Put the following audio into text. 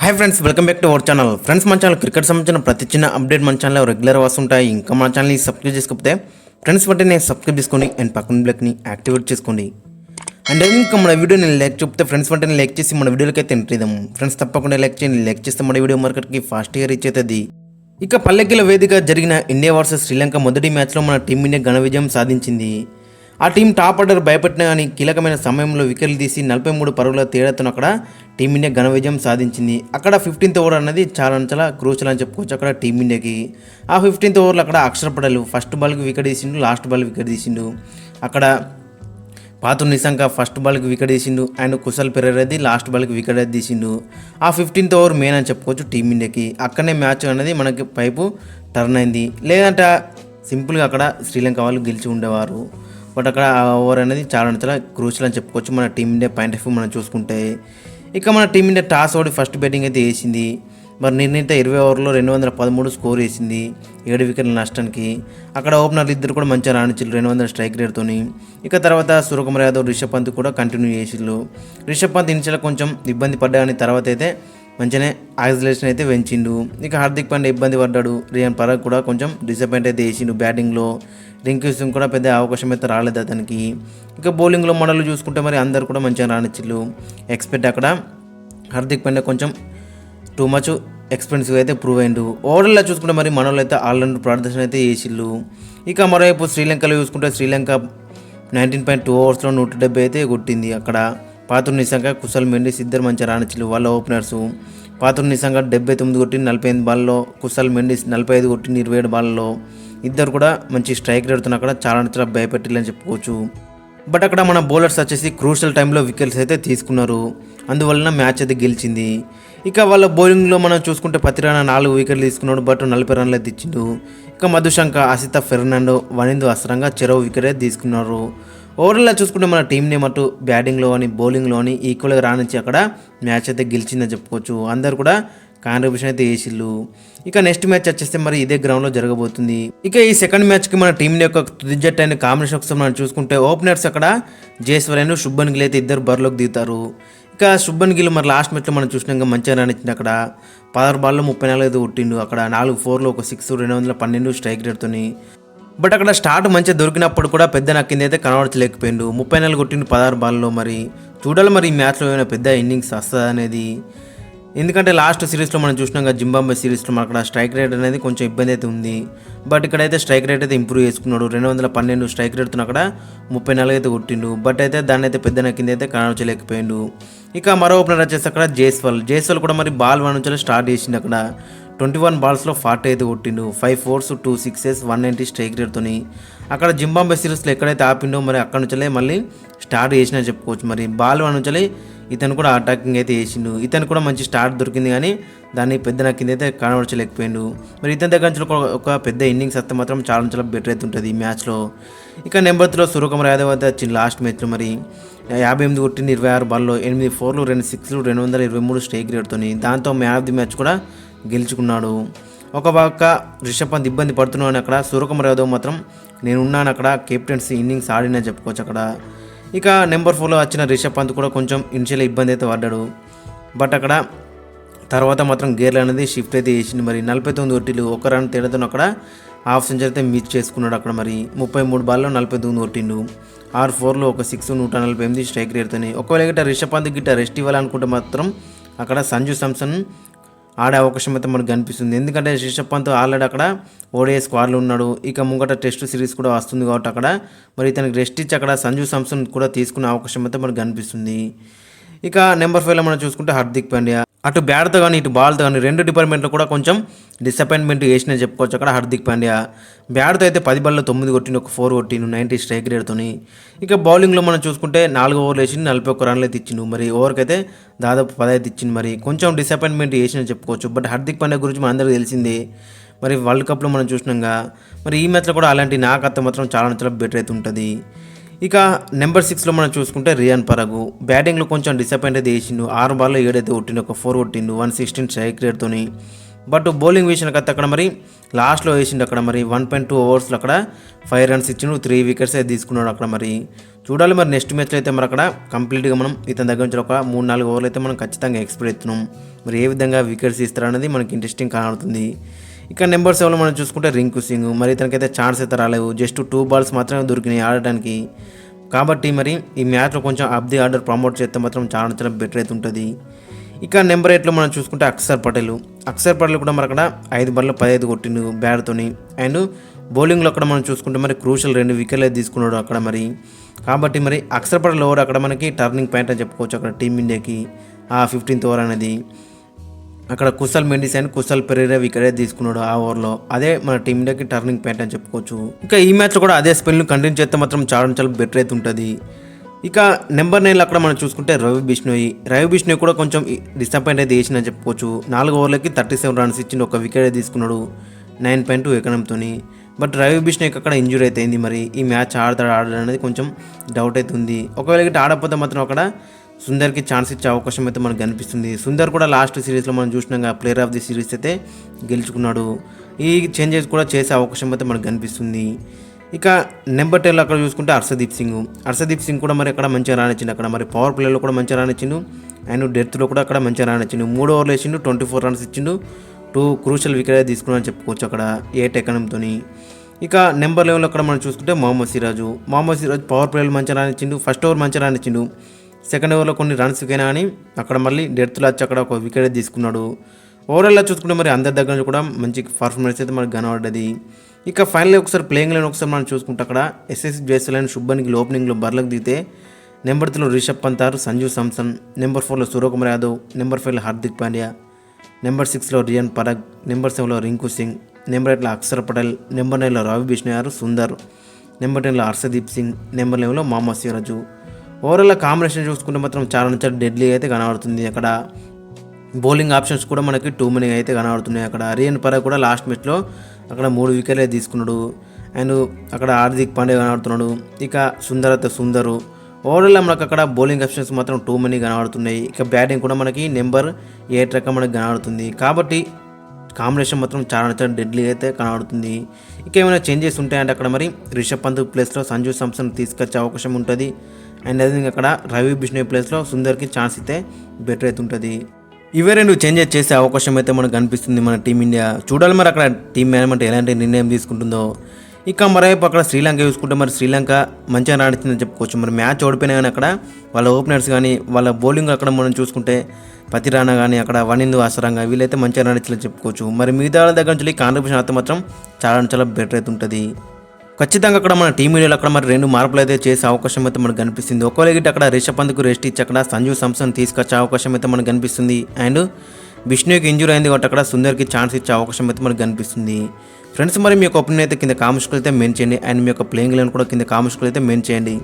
Hi friends, welcome back to our channel. Friends, మన channel cricket సంబంధించిన ప్రతి చిన్న అప్డేట్ మన ఛానల్లో రెగ్యులర్ వస్తుంటాయి. ఇంకా మన ఛానల్ని సబ్స్క్రైబ్ చేసుకోకపోతే ఫ్రెండ్స్ వెంటనే సబ్స్క్రైబ్ చేసుకోండి అండ్ పక్కన బ్లాక్ని యాక్టివేట్ చేసుకోండి. అండ్ ఇంకా మన వీడియోని లైక్ చెప్తే ఫ్రెండ్స్ వెంటనే లైక్ చేసి మన వీడియోకి అయితే ఎంట్రీ ఇద్దాం. ఫ్రెండ్స్ తప్పకుండా లైక్ చేయండి. లైక్ చేస్తే మన వీడియో మార్కెట్కి ఫాస్ట్గా రీచ్ అవుతుంది. ఇక పల్లెకిల వేదిక జరిగిన ఇండియా వర్సెస్ శ్రీలంక మొదటి మ్యాచ్లో మన టీమిండియా ఘన విజయం సాధించింది. ఆ టీం టాప్ ఆర్డర్ భయపెట్టిన కానీ కీలకమైన సమయంలో వికెట్లు తీసి 43 పరుగుల తేడాతో అక్కడ టీమిండియా ఘన విజయం సాధించింది. అక్కడ 15th ఓవర్ అనేది చాలా క్రూషల్ అని చెప్పుకోవచ్చు అక్కడ టీమిండియాకి. ఆ 15th ఓవర్లో అక్కడ అక్షర్ పటేల్ ఫస్ట్ బాల్కి వికెట్ తీసిండు, లాస్ట్ బాల్ వికెట్ తీసిండు. అక్కడ పాతు నిశంక ఫస్ట్ బాల్కి వికెట్ తీసిండు అండ్ కుశల్ పెరేరాది లాస్ట్ బాల్కి వికెట్ అయితే తీసిండు. ఆ 15th ఓవర్ మెయిన్ అని చెప్పుకోవచ్చు టీమిండియాకి. అక్కడనే మ్యాచ్ అనేది మనకి పైపు టర్న్ అయింది. లేదంటే సింపుల్గా అక్కడ శ్రీలంక వాళ్ళు గెలిచి ఉండేవారు. బట్ అక్కడ ఆ ఓవర్ అనేది చాలా క్రూషల్ అని చెప్పుకోవచ్చు మన టీమిండియా పాయింట్ ఆఫ్ వ్యూ మనం చూసుకుంటే. ఇక మన టీమిండియా టాస్ ఓడి ఫస్ట్ బ్యాటింగ్ అయితే వేసింది. మరి నిర్ణీత 20 ఓవర్లో 213 స్కోర్ వేసింది 7 వికెట్ల నష్టానికి. అక్కడ ఓపెనర్లు ఇద్దరు కూడా మంచిగా రాణించారు 200 స్ట్రైక్ రేట్తోని. ఇక తర్వాత సూర్యకుమార్ యాదవ్, రిషబ్ పంత్ కూడా కంటిన్యూ చేసిళ్ళు. రిషబ్ పంత్ ఇనిషియల్ కొంచెం ఇబ్బంది పడ్డాని తర్వాత అయితే మంచిగానే యాక్సిలేషన్ అయితే పెంచిండు. ఇక హార్దిక్ పాండ్యా ఇబ్బంది పడ్డాడు. రియాన్ పరాగ్ కూడా కొంచెం డిసప్పాయింట్ అయితే వేసిండు బ్యాటింగ్లో. రింకూ సింగ్ కూడా పెద్ద అవకాశం అయితే రాలేదు అతనికి. ఇక బౌలింగ్లో మనలు చూసుకుంటే మరి అందరు కూడా మంచిగా రానిచ్చిళ్ళు. ఎక్స్పెక్ట్ అక్కడ హార్దిక్ పాండ్యా కొంచెం టూ మచ్ ఎక్స్పెన్సివ్ అయితే ప్రూవ్ అయిండు. ఓవర్లో చూసుకుంటే మరి మనోళ్ళు అయితే ఆల్రౌండర్ ప్రదర్శన అయితే చేసిళ్ళు. ఇక మరోవైపు శ్రీలంకలో చూసుకుంటే శ్రీలంక 19.2 ఓవర్స్లో 170 అయితే కొట్టింది. అక్కడ పాతూరు నిశంక, కుశల్ మెండిస్ ఇద్దరు మంచిగా రానిచ్చిళ్ళు వాళ్ళ ఓపెనర్స్. పాతూరు నిశంక 79 కొట్టింది 45 బాల్లో, కుశల్ మెండిస్ 45 కొట్టింది 27 బాల్లో. ఇద్దరు కూడా మంచి స్ట్రైక్ రేట్తో అక్కడ చాలా భయపెట్టిల్లని చెప్పుకోవచ్చు. బట్ అక్కడ మన బౌలర్స్ వచ్చేసి క్రూషల్ టైంలో వికెట్స్ అయితే తీసుకున్నారు. అందువలన మ్యాచ్ అయితే గెలిచింది. ఇక వాళ్ళ బౌలింగ్లో మనం చూసుకుంటే పతిరానా 4 వికెట్లు తీసుకున్నాడు. బట్ 40 రన్లు అయితే ఇచ్చిండు. ఇక మధుశంక, ఆసిత ఫెర్నాండో, వనిందు అస్రంగా చెరవ వికెట్ అయితే తీసుకున్నారు. ఓవరాల్గా చూసుకుంటే మన టీంని మటు బ్యాటింగ్లో అని బౌలింగ్లో అని ఈక్వల్గా రానిచ్చి అక్కడ మ్యాచ్ అయితే గెలిచిందని చెప్పుకోవచ్చు. అందరు కూడా కాంట్రిబ్యూషన్ అయితే వేసిళ్ళు. ఇక నెక్స్ట్ మ్యాచ్ వచ్చేస్తే మరి ఇదే గ్రౌండ్లో జరగబోతుంది. ఇక ఈ సెకండ్ మ్యాచ్కి మన టీం యొక్క తుది జట్టు అయిన కాంబినేషన్ ఒకసారి మనం చూసుకుంటే ఓపెనర్స్ అక్కడ జేస్వర్ అండ్ శుభన్ గిల్ అయితే ఇద్దరు బరిలోకి దిగుతారు. ఇక శుభన్ గిల్ మరి లాస్ట్ మ్యాచ్లో మనం చూసినాక మంచిగా రానిచ్చింది. అక్కడ 16 బాల్లో 34 అయితే కొట్టిండు. అక్కడ 4 4లో ఒక 6, 212 స్ట్రైక్ రేట్తోని. బట్ అక్కడ స్టార్ట్ మంచిగా దొరికినప్పుడు కూడా పెద్ద నక్కింది అయితే కనబడలేకపోయిండు. 34 కొట్టిండు 16 బాల్లో. మరి చూడాలి మరి ఈ మ్యాచ్లో ఏమైనా పెద్ద ఇన్నింగ్స్ వస్తుంది అనేది. ఎందుకంటే లాస్ట్ సిరీస్లో మనం చూసినాక జింబాబ్వే సిరీస్లో అక్కడ స్ట్రైక్ రేట్ అనేది కొంచెం ఇబ్బంది అయితే ఉంది. బట్ ఇక్కడైతే స్ట్రైక్ రేట్ అయితే ఇంప్రూవ్ చేసుకున్నాడు. 212 స్ట్రైక్ రేట్తో అక్కడ 34 అయితే కొట్టిండు. బట్ అయితే దాన్ని అయితే పెద్ద నక్కింది అయితే కనబడలేకపోయిండు. ఇక మరో ఓపెనర్ వచ్చేసి అక్కడ జైస్వాల్ కూడా మరి బాల్ 1 నుంచి స్టార్ట్ చేసిండు. అక్కడ 21 బాల్స్లో 40 అయితే కొట్టిండు. 5 4s 2 6s 190 స్ట్రైక్ రేట్తోని. అక్కడ జింబాబ్వే సిరీస్లో ఎక్కడైతే ఆపిండో మరి అక్కడ నుంచే మళ్ళీ స్టార్ట్ చేసినా చెప్పుకోవచ్చు. మరి బాల్ 1 నుంచి ఇతను కూడా అటాకింగ్ అయితే వేసిండు. ఇతను కూడా మంచి స్టార్ట్ దొరికింది కానీ దాన్ని పెద్ద నక్కింది అయితే కనబడలేకపోయిండు. మరి ఇతని దగ్గర నుంచి ఒక పెద్ద ఇన్నింగ్స్ వస్తే మాత్రం చాలా బెటర్ అయితే ఉంటుంది ఈ మ్యాచ్లో. ఇక నెంబర్ 3లో సూర్యకుమార్ యాదవ్ అయితే వచ్చింది లాస్ట్ మ్యాచ్లో. మరి 58 కొట్టింది 26 బాల్లో, 8 4లు 2 6లు 223 స్ట్రైక్ రేట్తోని. దాంతో మ్యాన్ ఆఫ్ ది మ్యాచ్ కూడా గెలుచుకున్నాడు. ఒక పక్క రిషబ్ పంత్ ఇబ్బంది పడుతున్నాను. అక్కడ సూర్యకుమార్ యాదవ్ మాత్రం నేనున్నాను అక్కడ కెప్టెన్సీ ఇన్నింగ్స్ ఆడినా చెప్పుకోవచ్చు అక్కడ. ఇక నెంబర్ 4లో వచ్చిన రిషబ్ పంత్ కూడా కొంచెం ఇనిషియల్ ఇబ్బంది అయితే పడ్డాడు. బట్ అక్కడ తర్వాత మాత్రం గేర్లు అనేది షిఫ్ట్ అయితే చేసింది. మరి 49 కొట్టిలు 1 రన్ తేడాతో అక్కడ హాఫ్ సెంచరీ అయితే మిస్ చేసుకున్నాడు. అక్కడ మరి 33 బాల్లో 49 కొట్టిండు. 6 4లో ఒక 6 148 స్ట్రైక్ రేట్తోని. ఒకవేళ గిట్ట రిషబ్ పంత్ గిట్ట రెస్ట్ ఇవ్వాలనుకుంటే మాత్రం అక్కడ సంజు శాంసన్ ఆడే అవకాశం అయితే మనకు కనిపిస్తుంది. ఎందుకంటే రిషబ్ పంత్ ఆల్రెడీ అక్కడ ఓడిఐ స్క్వాడ్లో ఉన్నాడు. ఇక ముంగట టెస్ట్ సిరీస్ కూడా వస్తుంది కాబట్టి అక్కడ మరి ఇతనికి రెస్ట్ ఇచ్చి అక్కడ సంజు శాంసన్ కూడా తీసుకునే అవకాశం అయితే మనకు కనిపిస్తుంది. ఇక నెంబర్ 5లో మనం చూసుకుంటే హార్దిక్ పాండ్యా అటు బ్యాట్తో కానీ ఇటు బాల్తో కానీ 2 డిపార్ట్మెంట్లో కూడా కొంచెం డిసప్పాయింట్మెంట్ చేసినా చెప్పుకోవచ్చు అక్కడ హార్దిక్ పాండ్యా. బ్యాట్తో అయితే 10 బాల్లో 9 కొట్టిండు, ఒక 4 కొట్టిండు 90 స్ట్రైక్ రేట్తోని. ఇక బౌలింగ్లో మనం చూసుకుంటే 4 ఓవర్లు వేసిండు 41 రన్లు అయితే ఇచ్చిండు. మరి ఓవర్కి అయితే దాదాపు 10 అయితే ఇచ్చిండు. మరి కొంచెం డిసప్పాయింట్మెంట్ చేసినా చెప్పుకోవచ్చు. బట్ హార్దిక్ పాండ్యా గురించి మన అందరికీ తెలిసిందే. మరి వరల్డ్ కప్లో మనం చూసినాగా మరి ఈ మ్యాచ్లో కూడా అలాంటి నాకు అత్త మాత్రం చాలా బెటర్ అయితే ఉంటుంది. ఇక నెంబర్ 6లో మనం చూసుకుంటే రియాన్ పరాగ్ బ్యాటింగ్లో కొంచెం డిసప్పాయింట్ అయితే వేసిండు. 6 బాల్లో 7 అయితే కొట్టిండు, ఒక 4 కొట్టిండు 116 స్ట్రైక్ రేట్తోని. బట్ బౌలింగ్ విషయానికి అయితే అక్కడ మరి లాస్ట్లో వేసిండు అక్కడ మరి 1.2 ఓవర్స్లో అక్కడ 5 రన్స్ ఇచ్చిండు, 3 వికెట్స్ అయితే తీసుకున్నాడు అక్కడ. మరి చూడాలి మరి నెక్స్ట్ మ్యాచ్లో అయితే మరి అక్కడ కంప్లీట్గా మనం ఇతని దగ్గర నుంచి ఒక 3-4 ఓవర్లు అయితే మనం ఖచ్చితంగా ఎక్స్పెక్ట్ చేస్తున్నాం. మరి ఏ విధంగా వికెట్స్ ఇస్తారనేది మనకి ఇంట్రెస్టింగ్ కనబడుతుంది. ఇక నెంబర్ 7లో మనం చూసుకుంటే రింకు సింగ్. మరి ఇతనికైతే ఛాన్స్ అయితే రాలేవు, జస్ట్ 2 బాల్స్ మాత్రమే దొరికినాయి ఆడడానికి. కాబట్టి మరి ఈ మ్యాచ్లో కొంచెం అప్ ది ఆర్డర్ ప్రమోట్ చేస్తే మాత్రం చాలా బెటర్ అయితే ఉంటుంది. ఇక నెంబర్ 8లో మనం చూసుకుంటే అక్షర్ పటేల్ కూడా మరి అక్కడ 5 బాల్లో 15 కొట్టిండు బ్యాట్తోని. అండ్ బౌలింగ్లో అక్కడ మనం చూసుకుంటే మరి క్రూషల్ 2 వికెట్లు అయితే తీసుకున్నాడు అక్కడ మరి. కాబట్టి మరి అక్షర్ పటేల్ ఓవర్ అక్కడ మనకి టర్నింగ్ పాయింట్ అని చెప్పుకోవచ్చు అక్కడ టీమిండియాకి. ఆ 15th ఓవర్ అనేది అక్కడ కుశల్ మెండిస్ అండ్ కుశల్ పెరీరా వికెట్ అయితే తీసుకున్నాడు ఆ ఓవర్లో. అదే మన టీమిండియాకి టర్నింగ్ పాయింట్ అని చెప్పుకోవచ్చు. ఇంకా ఈ మ్యాచ్లో కూడా అదే స్పెల్ని కంటిన్యూ చేస్తే మాత్రం చాలా బెటర్ అయితే ఉంటుంది. ఇక నెంబర్ 9లో అక్కడ మనం చూసుకుంటే రవి బిష్ణోయ్ కూడా కొంచెం డిసప్పాయింట్ అయితే చేసిందని చెప్పుకోవచ్చు. 4 ఓవర్లకి 37 రన్స్ ఇచ్చిండు, ఒక వికెట్ అయితే తీసుకున్నాడు 9.2 ఎకనంతో. బట్ రవి బిష్ణోయ్కి అక్కడ ఇంజూరీ అయితే అయింది. మరి ఈ మ్యాచ్ ఆడతాడు అనేది కొంచెం డౌట్ అయితే ఉంది. ఒకవేళ గిట్ట ఆడకపోతే మాత్రం అక్కడ సుందర్కి ఛాన్స్ ఇచ్చే అవకాశం అయితే మనకు కనిపిస్తుంది. సుందర్ కూడా లాస్ట్ సిరీస్లో మనం చూసినాక ప్లేయర్ ఆఫ్ ది సిరీస్ అయితే గెలుచుకున్నాడు. ఈ చేంజెస్ కూడా చేసే అవకాశం అయితే మనకు కనిపిస్తుంది. ఇక నెంబర్ 10లో అక్కడ చూసుకుంటే హర్షదీప్ సింగ్ కూడా మరి అక్కడ మంచిగా రానిచ్చిండు అక్కడ. మరి పవర్ ప్లేలో కూడా మంచిగా రానిచ్చిండు అండ్ డెత్లో కూడా అక్కడ మంచిగా రానిచ్చిండు. 3 ఓవర్లు వేసిండు, 24 రన్స్ ఇచ్చిండు, 2 క్రూషల్ వికెట్ అయితే తీసుకున్నాడని చెప్పుకోవచ్చు అక్కడ 8 ఎకనంతో. ఇక నెంబర్ 11లో అక్కడ మనం చూసుకుంటే మొహమ్మద్ సిరాజ్ పవర్ ప్లేలో మంచిగా రానిచ్చిండు. ఫస్ట్ ఓవర్ మంచిగా రానిచ్చిండు, సెకండ్ ఓవర్లో కొన్ని రన్స్ అయినా అని అక్కడ మళ్ళీ డెత్లో వచ్చి అక్కడ ఒక వికెట్ తీసుకున్నాడు. ఓవరాల్గా చూసుకుంటే మరి అందరి దగ్గర నుంచి కూడా మంచి పర్ఫార్మెన్స్ అయితే మనకు కనబడ్డది. ఇక ఫైనల్ ఒకసారి ప్లేయింగ్ లైన్ ఒకసారి మనం చూసుకుంటే అక్కడ ఎస్ఎస్ జైస్వాల్ అండ్ శుభ్మన్ గిల్ ఓపెనింగ్లో బర్లకు దిగితే, నెంబర్ 3లో రిషబ్ పంత్, సంజు శాంసన్, నెంబర్ 4లో సూర్యకుమార్ యాదవ్, నెంబర్ 5లో హార్దిక్ పాండ్యా, నెంబర్ 6లో రియాన్ పరాగ్, నెంబర్ 7లో రింకు సింగ్, నెంబర్ 8లో అక్షర్ పటేల్, నెంబర్ 9లో రవి బిష్ణోయ్, సుందర్, నెంబర్ 10లో హర్షదీప్ సింగ్, నెంబర్ 11లో మొహమ్మద్ సిరాజ్. ఓవరాల్గా కాంబినేషన్ చూసుకుంటే మాత్రం చాలా డెడ్లీ అయితే కనబడుతుంది. అక్కడ బౌలింగ్ ఆప్షన్స్ కూడా మనకి 2 many అయితే కనబడుతున్నాయి. అక్కడ రియాన్ పరాగ్ కూడా లాస్ట్ మ్యాచ్లో అక్కడ 3 వికెట్లు తీసుకున్నాడు అండ్ అక్కడ హార్దిక్ పాండ్యా కనబడుతున్నాడు. ఇక సుందరు ఓవరాల్గా మనకు అక్కడ బౌలింగ్ ఆప్షన్స్ మాత్రం 2 many కనబడుతున్నాయి. ఇక బ్యాటింగ్ కూడా మనకి నెంబర్ 8 రకం మనకి కనబడుతుంది. కాబట్టి కాంబినేషన్ మాత్రం చాలా డెడ్లీ అయితే కనబడుతుంది. ఇక ఏమైనా చేంజెస్ ఉంటాయంటే అక్కడ మరి రిషబ్ పంత్ ప్లేస్లో సంజు శాంసన్ తీసుకొచ్చే అవకాశం ఉంటుంది. అండ్ అదే అక్కడ రవి బిష్ణోయ్ ప్లేస్లో సుందర్కి ఛాన్స్ అయితే బెటర్ అయితే ఉంటుంది. ఇవే 2 చేంజెస్ చేసే అవకాశం అయితే మనకు కనిపిస్తుంది మన టీమిండియా. చూడాలి మరి అక్కడ టీం మేనేజ్మెంట్ ఎలాంటి నిర్ణయం తీసుకుంటుందో. ఇక మరోవైపు అక్కడ శ్రీలంక చూసుకుంటే మరి శ్రీలంక మంచిగా రాణించిందని చెప్పుకోవచ్చు. మరి మ్యాచ్ ఓడిపోయినా కానీ అక్కడ వాళ్ళ ఓపెనర్స్ కానీ వాళ్ళ బౌలింగ్ అక్కడ మనం చూసుకుంటే పతిరానా కానీ అక్కడ వనిందు ఆసరంగా వీళ్ళైతే మంచిగా రాణించాలని చెప్పుకోవచ్చు. మరి మిగతా వాళ్ళ దగ్గర నుంచి కాంట్రిబ్యూషన్ అయితే మాత్రం చాలా బెటర్ అయితే ఉంటుంది. ఖచ్చితంగా అక్కడ మన టీమిండియాలో అక్కడ మరి 2 మార్పులు అయితే చేసే అవకాశం అయితే మనకు కనిపిస్తుంది. ఒకవేళ గిట్ట అక్కడ రిషబ్ పంత్కు రెస్ట్ ఇచ్చి అక్కడ సంజు శాంసన్ తీసుకొచ్చే అవకాశం అయితే మనకు కనిపిస్తుంది. అండ్ బిష్ణోయ్కి ఇంజూరీ అయింది కాబట్టి అక్కడ సుందర్కి ఛాన్స్ ఇచ్చే అవకాశం అయితే మనకు కనిపిస్తుంది. ఫ్రెండ్స్ మరి మీ యొక్క ఒపీనియన్ అయితే కింద కామెంట్స్లో అయితే మెన్షన్ చేయండి అండ్ మీ యొక్క ప్లేయింగ్ లైన్ కూడా కింద కామెంట్స్లో అయితే మెన్షన్ చేయండి.